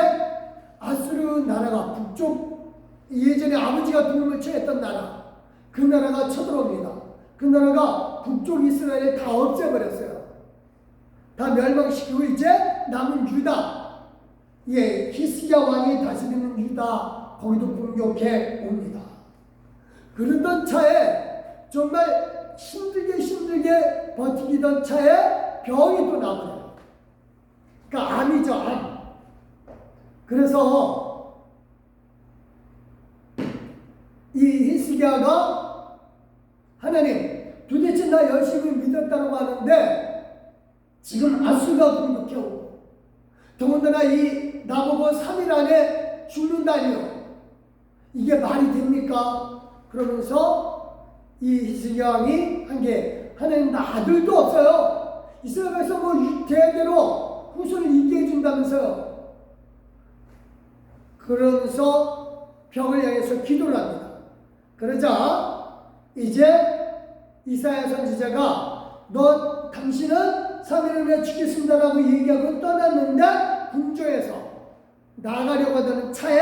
아수르 나라가 북쪽 예전에 아버지가 도움을 청했던 나라 그 나라가 쳐들어옵니다. 그 나라가 북쪽 이스라엘을 다 없애버렸어요. 다 멸망시키고 이제 남은 유다 히스기야 왕이 다스리는 유다 거기도 공격해 옵니다. 그러던 차에 정말 힘들게 버티기던 차에 병이 또 나와요. 그러니까 암이죠, 암. 그래서 이 히스기야가 하나님 도대체 나 열심히 믿었다고 하는데 지금 아수르가 공격해 오고 더군다나 이 나보고 3일 안에 죽는다니요. 이게 말이 됩니까? 그러면서 이 히스기야 왕이 한 게 하나님 나 아들도 없어요. 이스라엘에서 뭐 대대로 후손을 있게 해준다면서요. 그러면서 벽을 향해서 기도를 합니다. 그러자 이제 이사야 선지자가 당신은 3일 후에 죽겠습니다라고 얘기하고 떠났는데 궁조에서 나가려고 하던 차에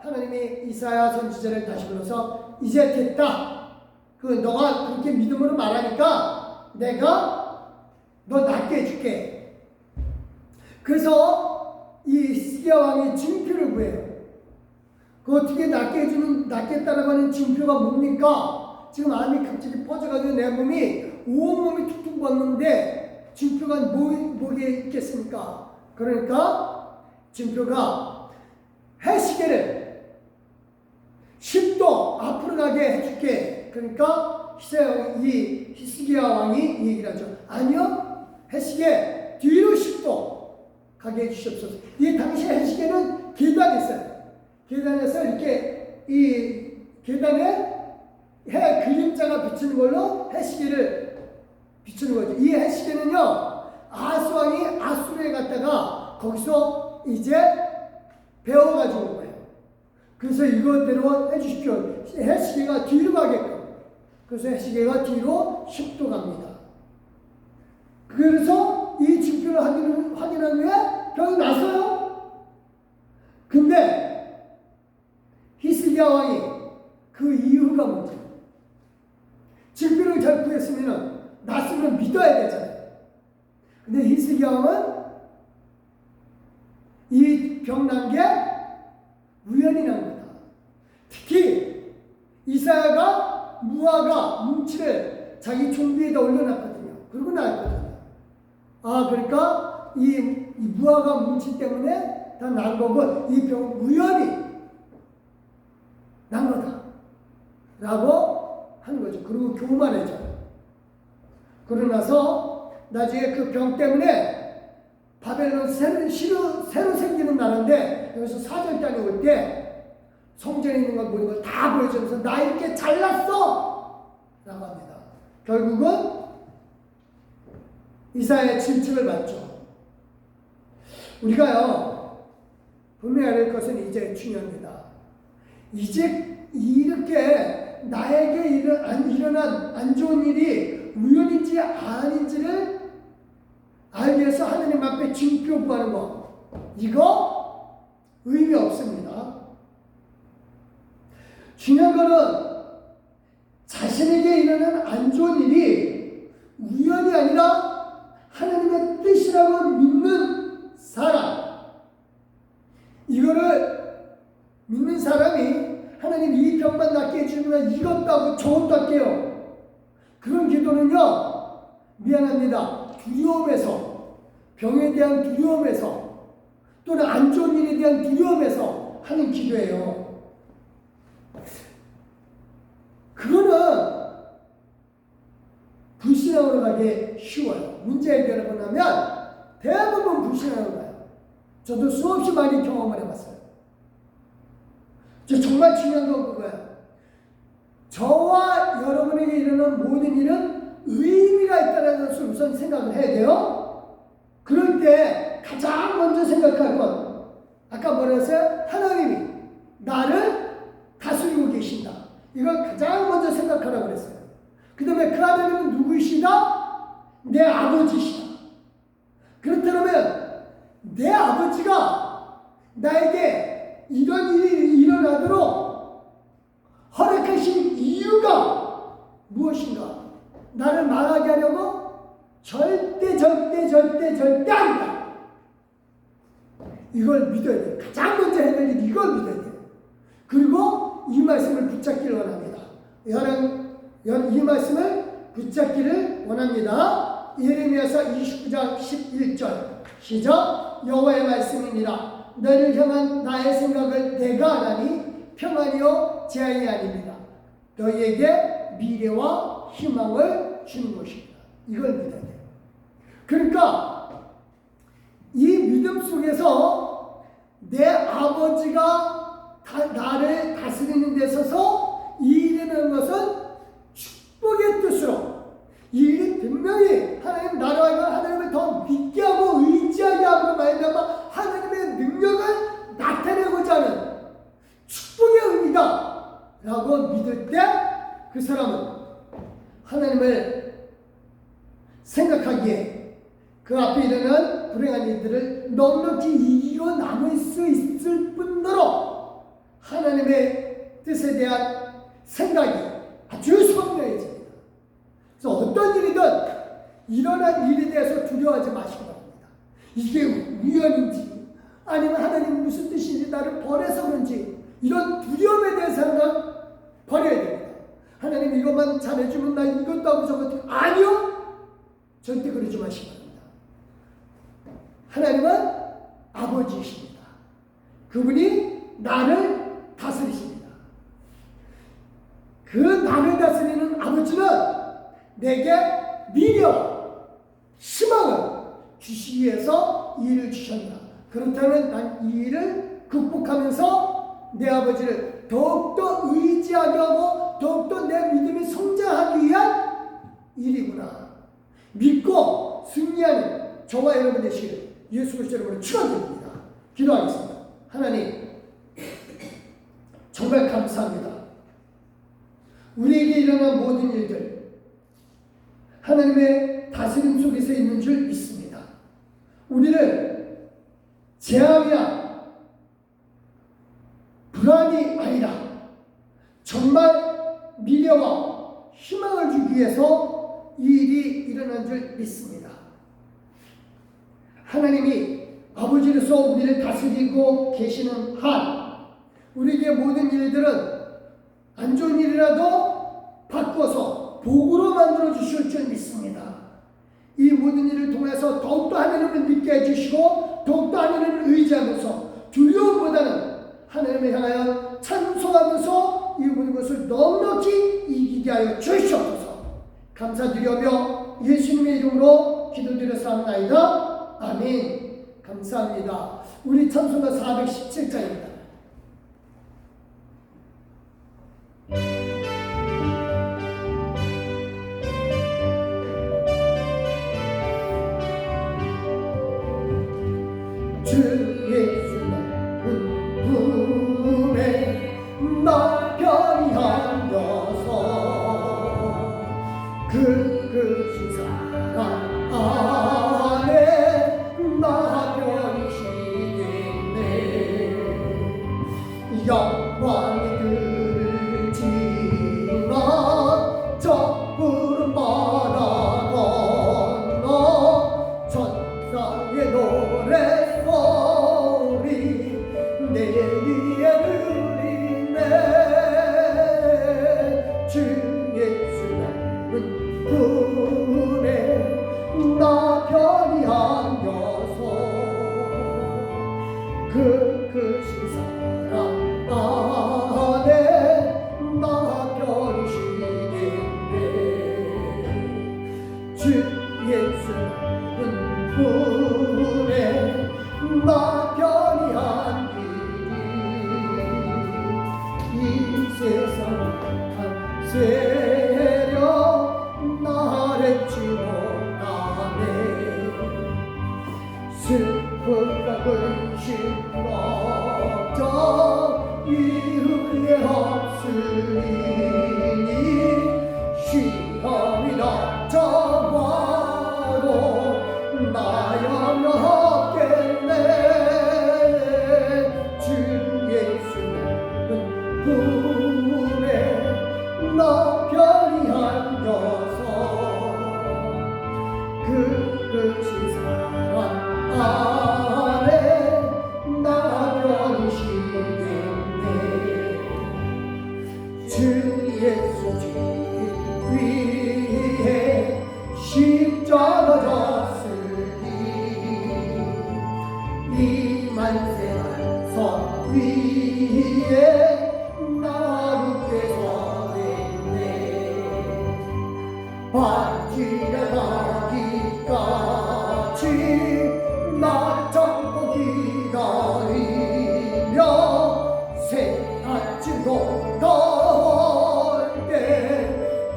하나님이 이사야 선지자를 다시 불러서 이제 됐다. 너가 그렇게 믿음으로 말하니까 내가 너 낫게 해줄게. 그래서 이 히스기야 왕이 징표를 구해요. 그 어떻게 낫겠다라고 하는 징표가 뭡니까? 지금 암이 갑자기 퍼져가지고 내 몸이 온몸이 툭툭 벗는데 징표가 뭐에 있겠습니까? 그러니까 징표가 해시계를 10도 앞으로 가게 해줄게. 그러니까 이 히스기야 왕이 얘기를 하죠. 아니요, 해시계 뒤로 10도 가게 해주시옵소서. 이 당시 해시계는 계단이 있어요. 계단에서 이렇게 이 계단에 해 그림자가 비치는 걸로 해시계를 비추는 거죠. 이 해시계는요, 아하스 왕이 아수르에 갔다가 거기서 이제 배워가지고 온 거예요. 그래서 이거대로 해주십시오. 해시계가 뒤로 가게끔. 그래서 해시계가 뒤로 10도 갑니다. 그래서 이 징표를 확인한 후에 병이 났어요. 근데 히스기야 왕이 그 이유가 뭐지? 징표를 잘 구했으면 났으면 믿어야 되잖아요. 근데 히스기야 왕은 이 병 난 게 우연히 난 거다. 특히 이사야가 무화과 뭉치를 자기 종비에다 올려놨거든요. 그러고 나왔거든요. 아, 그러니까 이 무화과 뭉치 때문에 다 난 거고 이 병 우연히 난 거다 라고 하는 거죠. 그리고 교만해져. 그러고 나서 나중에 그 병 때문에 바벨론 새로 생기는 나라인데 여기서 사절단이 올 때 성전에 있는 걸 모든 걸 다 보여주면서 나 이렇게 잘났어! 라고 합니다. 결국은 이사야의 질책을 받죠. 우리가요, 분명히 알 것은 이제 중요합니다. 이제 이렇게 나에게 일어난 안 좋은 일이 우연인지 아닌지를 알기 위해서 하나님 앞에 징표 구하는 거, 이거 의미 없습니다. 중요한 거는 자신에게 일어난 안 좋은 일이 우연이 아니라 하나님의 뜻이라고 믿는 사람, 이거를 믿는 사람이 하나님 이 병만 낫게 해주면 이것도 하고 저것도 할게요. 그런 기도는요, 미안합니다. 두려움에서, 병에 대한 두려움에서, 또는 안 좋은 일에 대한 두려움에서 하는 기도예요. 그거는 불신앙으로 가기 쉬워요. 문제 해결하고 나면 대부분 불신앙으로 가요. 저도 수없이 많이 경험을 해봤어요. 정말 중요한 건 그거예요. 저와 여러분에게 일어나는 모든 일은 의미가 있다는 것을 우선 생각을 해야 돼요. 그럴 때 가장 먼저 생각할 건 아까 뭐라 했어요? 하나님이 나를 다스리고 계신다. 이걸 가장 먼저 생각하라고 그랬어요. 그 다음에 그 하나님은 누구이시다? 내 아버지시다. 그렇다면 내 아버지가 나에게 이런 일이 일어나도록 허락하신 이유가 무엇인가? 나를 망하게 하려고 절대 아니다. 이걸 믿어야 돼요. 가장 먼저 해야 될 일, 이걸 믿어야 돼요. 그리고 이 말씀을 붙잡기를 원합니다. 이 말씀을 붙잡기를 원합니다. 예레미야서 29장 11절 시작. 여호와의 말씀이니라. 너를 향한 나의 생각을 내가 아나니 평안이요 재앙이 아닙니다. 너희에게 미래와 희망을 주는 것입니다. 이걸 믿어야 돼요. 그러니까 이 믿음 속에서 내 아버지가 나를 다스리는 데 있어서 이 일이라는 것은 축복의 뜻으로, 이 일이 분명히 하나님 나라와 하나님을 더 믿게 하고 의지하게 하고 말미암아 하나님의 능력을 나타내고자 하는 축복의 의미다 라고 믿을 때 그 사람은 하나님을 생각하기에 그 앞에 일어난 불행한 일들을 넉넉히 이기고 남을 수 있을 뿐더러 하나님의 뜻에 대한 생각이 아주 선명해집니다. 그래서 어떤 일이든 일어난 일에 대해서 두려워하지 마시기 바랍니다. 이게 우연인지 아니면 하나님 무슨 뜻인지 나를 버려서 그런지 이런 두려움에 대해서는 버려야 됩니다. 하나님 이것만 잘해주면 나 이것도 하고 저것도 아니요. 절대 그러지 마시기 바랍니다. 하나님은 아버지이십니다. 그분이 나를 다스리십니다. 그 나를 다스리는 아버지는 내게 미래와 희망을 주시기 위해서 이 일을 주셨다. 그렇다면 난 이 일을 극복하면서 내 아버지를 더욱더 의지하게 하고 더욱더 내 믿음이 성장하기 위한 일이구나. 믿고 승리하는 저와 여러분 되시기를 예수 그리스도 이름으로 축원드립니다. 기도하겠습니다. 하나님, 정말 감사합니다. 우리에게 일어난 모든 일들 하나님의 다스림 속에서 있는 줄 믿습니다. 우리를 재앙이나 불안이 아니라 정말 미래와 희망을 주기 위해서 이 일이 일어난 줄 믿습니다. 하나님이 아버지로서 우리를 다스리고 계시는 한 우리에게 모든 일들은 안 좋은 일이라도 바꿔서 복으로 만들어 주실 줄 믿습니다. 이 모든 일을 통해서 더욱더 하나님을 믿게 해주시고 더욱더 하나님을 의지하면서 두려움보다는 하나님을 향하여 찬송하면서 이 모든 것을 넉넉히 이기게 하여 주시옵소서. 감사드리며 예수님의 이름으로 기도드렸사옵나이다. 아멘. 감사합니다. 우리 찬송가 417장입니다. 주 예수는 은혜 나 편히 앉아서 그것이 사랑 안에 나 편히 쉬겠네. 영광의 들을 지나 저 푸른 바다 건너 천사의 노래 내 귀에 들리네. 주 예수는 은혜 나 편히 앉아서 그것이 사랑 안에 나 편히 쉬겠네. 주 예수는 은혜 나 편히 이 세상 세력 나를 지못하네. 슬픔과 근심 걱정 이후에 없으니 시험이 닥쳐와도 나야만 없겠네. 주 예수는 은혜 나 편히 앉아서 그것이 사랑 안에 나 편히 쉬겠네. 주 예수 주 위에 십자가 졌으니 이 만세한 성 위에 나루게 서겠네. 바지가 가기까지 나 잡고 기다리며 새 아침도 더울 때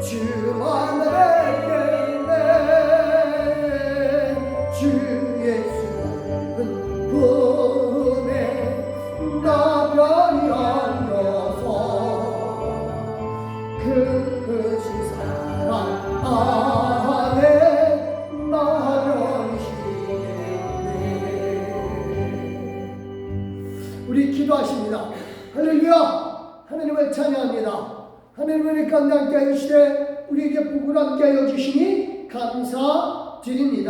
주만 뵙겠네. 주 예수는 은혜 나 편히 앉아서 그것이 사랑 안에 나 편히 쉬겠네. 우리 기도하십니다. 할렐루야. 하나님을 찬양합니다. 하나님을 가운데 함께 하시되 우리에게 복을 함께 하여 주시니 감사드립니다.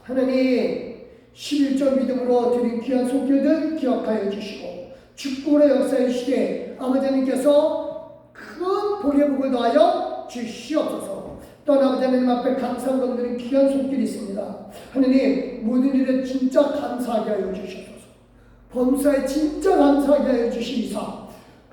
하나님 11조 믿음으로 드린 귀한 손길들 기억하여 주시고 축복의 역사의 시대에 아버지 하나님께서 큰 복의 복을 더하여 주시옵소서. 또한 아버지 하나님 앞에 감사한 것들은 귀한 손길이 있습니다. 하나님 모든 일에 진짜 감사하게 하여 주시옵소서. 범사에 진짜 감사하게 하여 주시리사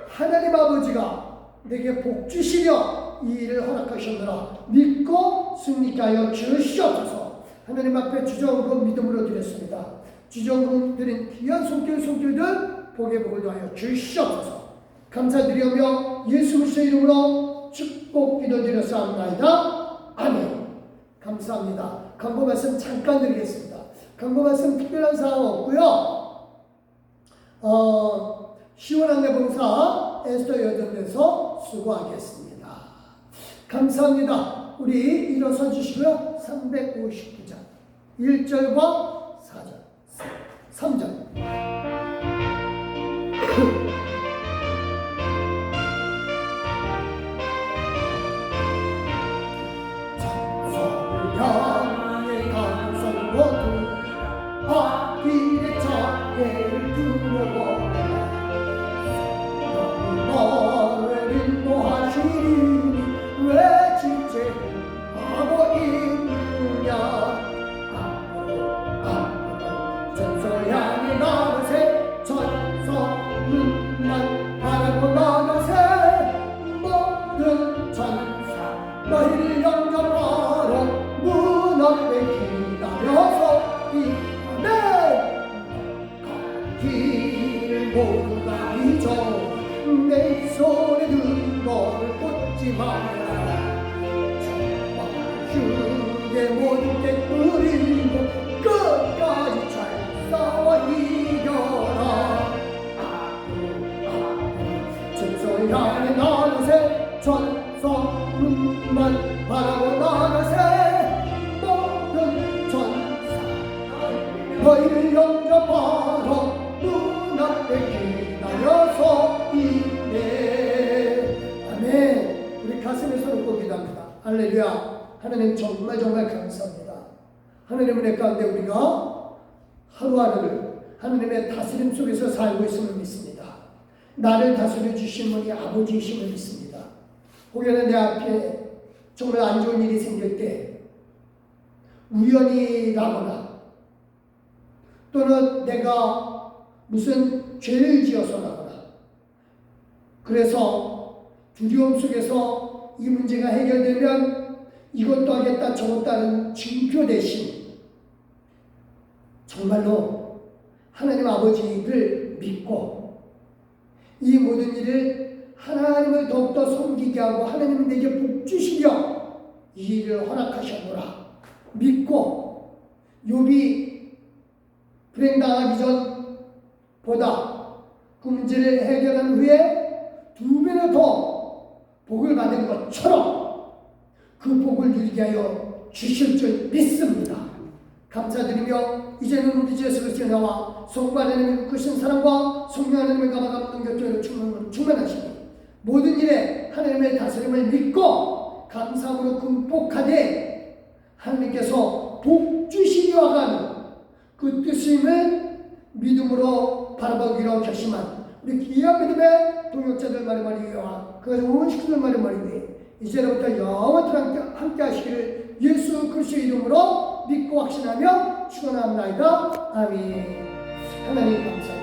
하나님 아버지가 내게 복 주시려 이 일을 허락하셨느라 믿고 승리케 하여 주시옵소서. 하나님 앞에 주정금 믿음으로 드렸습니다. 주정금 드린 귀한 손길들 복의 복을 더하여 주시옵소서. 감사드리며 예수 그리스도의 이름으로 축복 기도드렸사옵나이다. 아멘. 감사합니다. 광고 말씀 잠깐 드리겠습니다. 광고 말씀 특별한 사항 없고요. 시원한 내봉사 에스더 여전에서 수고하겠습니다. 감사합니다. 우리 일어서 주시고요. 359장 1절과 4절 3절 향의 감성 모두 앞길의 장애를 두려워해라. 너를 인도하시니 왜 지체하고 있느냐. 앞으로 전설 향해 나가세. 천성문만 바라보 나가세. 모든 천사 너희를 영접하러 문 앞에 기다려서 아멘. 길을 모두 다 잊어 내 손에 든 것을 꽂지 마라. 주의 모든 게 끓이고 끝까지 잘 싸워 이겨라. 천성 향해 나가세. 천성문만 바라보 나가세. 모든 천사 너희를 영접하러 문 앞에 기다려서 있네. 아멘. 우리 가슴에 손을 꼭 기도합니다. 할렐루야. 하나님 정말 감사합니다. 하나님 은혜 가운데 우리가 하루하루를 하나님의 다스림 속에서 살고 있음을 믿습니다. 나를 다스려 주신 분이 아버지이심을 믿습니다. 혹여나 내 앞에 정말 안 좋은 일이 생길 때 우연히 나거나 또는 내가 무슨 죄를 지어서 나거나 그래서 두려움 속에서 이 문제가 해결되면 이것도 하겠다 저것도 하는 징표 대신 정말로 하나님 아버지를 믿고 이 모든 일을 하나님을 더욱더 섬기게 하고 하나님은 내게 복 주시려 이 일을 허락하셨노라 믿고 욥이 불행당하기 전보다 그 문제를 해결한 후에 2배나 더 복을 받은 것처럼 그 복을 누리게 하여 주실 줄 믿습니다. 감사드리며 이제는 우리 주 예수 그리스도의 나와 성부 하나님의 크신 사랑과 성령 하나님의 감화감 능력으로 충만하시니 모든 일에 하나님의 다스림을 믿고 감사함으로 극복하되 하나님께서 복 주시려 하는 그 뜻임을 믿음으로 바라보기로 결심한 우리 귀한 믿음의 동역자들 말이 위와 그 온 식구들 말이 위 이제부터 영원토록 함께 하시기를 예수 그리스도의 이름으로 믿고 확신하며 축원합니다. 아멘. 하나님 감사합니다.